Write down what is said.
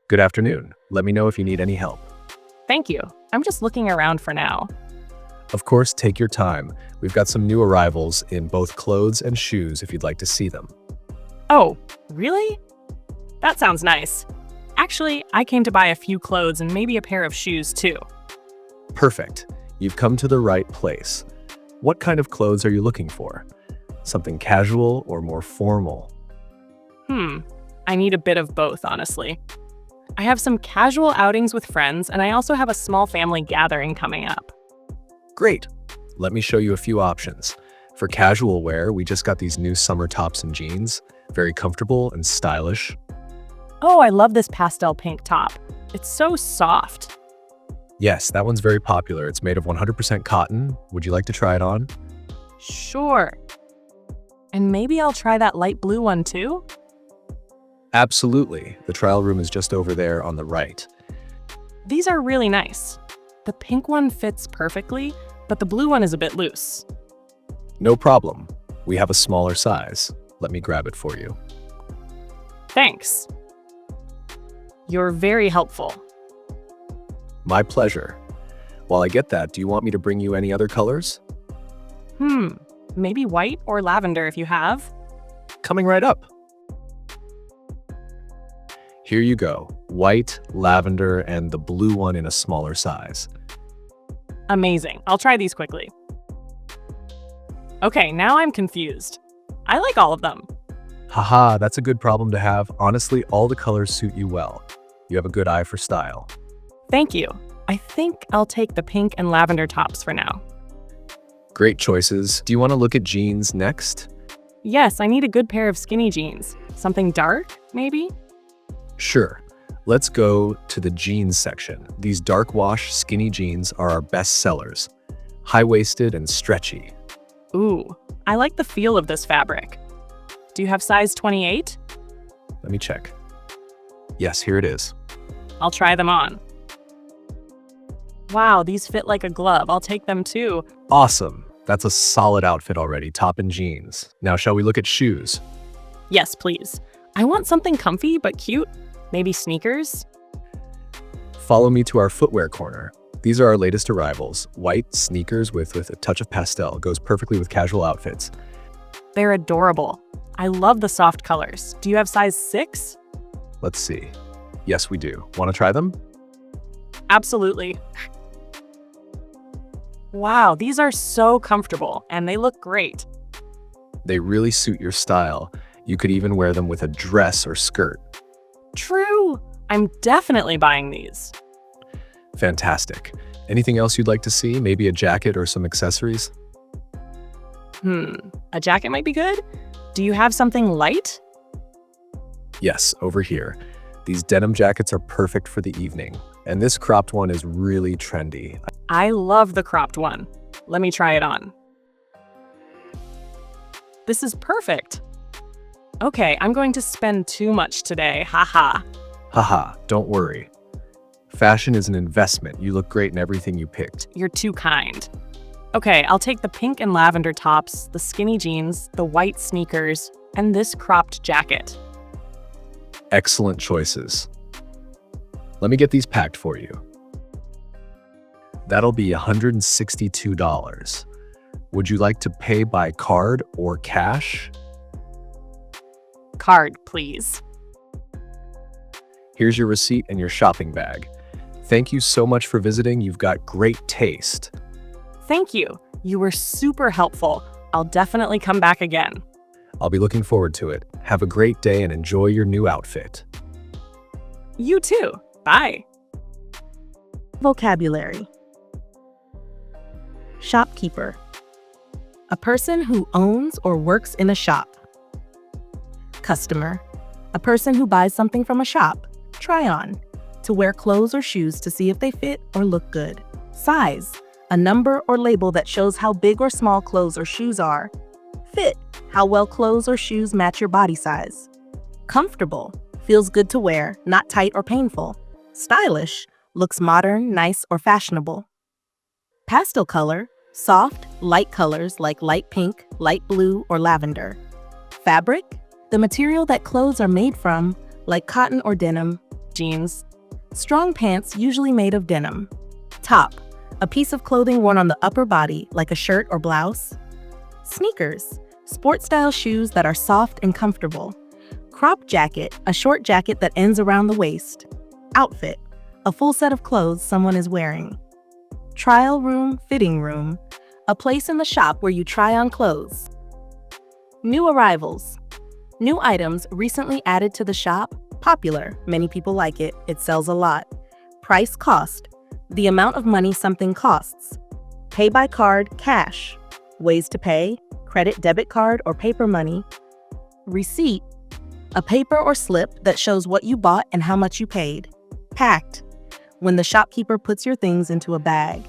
Good afternoon. Let me know if you need any help. Thank you. I'm just looking around for now. Of course, take your time. We've got some new arrivals in both clothes and shoes if you'd like to see them. Oh, really? That sounds nice. Actually, I came to buy a few clothes and maybe a pair of shoes too. Perfect. You've come to the right place. What kind of clothes are you looking for? Something casual or more formal? I need a bit of both, honestly. I have some casual outings with friends, and I also have a small family gathering coming up. Great. Let me show you a few options. For casual wear, we just got these new summer tops and jeans. Very comfortable and stylish. Oh, I love this pastel pink top. It's so soft. Yes, that one's very popular. It's made of 100% cotton. Would you like to try it on? Sure. And maybe I'll try that light blue one too? Absolutely. The trial room is just over there on the right. These are really nice. The pink one fits perfectly, but the blue one is a bit loose. No problem. We have a smaller size. Let me grab it for you. Thanks. You're very helpful. My pleasure. While I get that, do you want me to bring you any other colors? Maybe white or lavender if you have. Coming right up. Here you go. White, lavender, and the blue one in a smaller size. Amazing. I'll try these quickly. Okay, now I'm confused. I like all of them. Haha, that's a good problem to have. Honestly, all the colors suit you well. You have a good eye for style. Thank you. I think I'll take the pink and lavender tops for now. Great choices. Do you want to look at jeans next? Yes, I need a good pair of skinny jeans. Something dark, maybe? Sure. Let's go to the jeans section. These dark wash skinny jeans are our best sellers. High-waisted and stretchy. Ooh, I like the feel of this fabric. Do you have size 28? Let me check. Yes, here it is. I'll try them on. Wow, these fit like a glove. I'll take them too. Awesome. That's a solid outfit already, top and jeans. Now, shall we look at shoes? Yes, please. I want something comfy but cute. Maybe sneakers? Follow me to our footwear corner. These are our latest arrivals. White sneakers with a touch of pastel. Goes perfectly with casual outfits. They're adorable. I love the soft colors. Do you have size 6? Let's see. Yes, we do. Want to try them? Absolutely. Wow, these are so comfortable and they look great. They really suit your style. You could even wear them with a dress or skirt. True. I'm definitely buying these. Fantastic. Anything else you'd like to see? Maybe a jacket or some accessories? A jacket might be good. Do you have something light? Yes, over here. These denim jackets are perfect for the evening. And this cropped one is really trendy. I love the cropped one. Let me try it on. This is perfect. Okay, I'm going to spend too much today. Haha. Haha, don't worry. Fashion is an investment. You look great in everything you picked. You're too kind. Okay, I'll take the pink and lavender tops, the skinny jeans, the white sneakers, and this cropped jacket. Excellent choices. Let me get these packed for you. That'll be $162. Would you like to pay by card or cash? Card, please. Here's your receipt and your shopping bag. Thank you so much for visiting. You've got great taste. Thank you. You were super helpful. I'll definitely come back again. I'll be looking forward to it. Have a great day and enjoy your new outfit. You too. Bye. Vocabulary. Shopkeeper. A person who owns or works in a shop. Customer. A person who buys something from a shop. Try on. To wear clothes or shoes to see if they fit or look good. Size. A number or label that shows how big or small clothes or shoes are. Fit. How well clothes or shoes match your body size. Comfortable. Feels good to wear, not tight or painful. Stylish. Looks modern, nice, or fashionable. Pastel color. Soft, light colors like light pink, light blue, or lavender. Fabric. The material that clothes are made from, like cotton or denim. jeans. Strong pants usually made of denim. Top, a piece of clothing worn on the upper body like a shirt or blouse. Sneakers, sport-style shoes that are soft and comfortable. Crop jacket, a short jacket that ends around the waist. Outfit, a full set of clothes someone is wearing. Trial room, fitting room, a place in the shop where you try on clothes. New arrivals, new items recently added to the shop. Popular, many people like it, it sells a lot. Price cost, the amount of money something costs. Pay by card, cash. Ways to pay, credit, debit card, or paper money. Receipt, a paper or slip that shows what you bought and how much you paid. Packed, when the shopkeeper puts your things into a bag.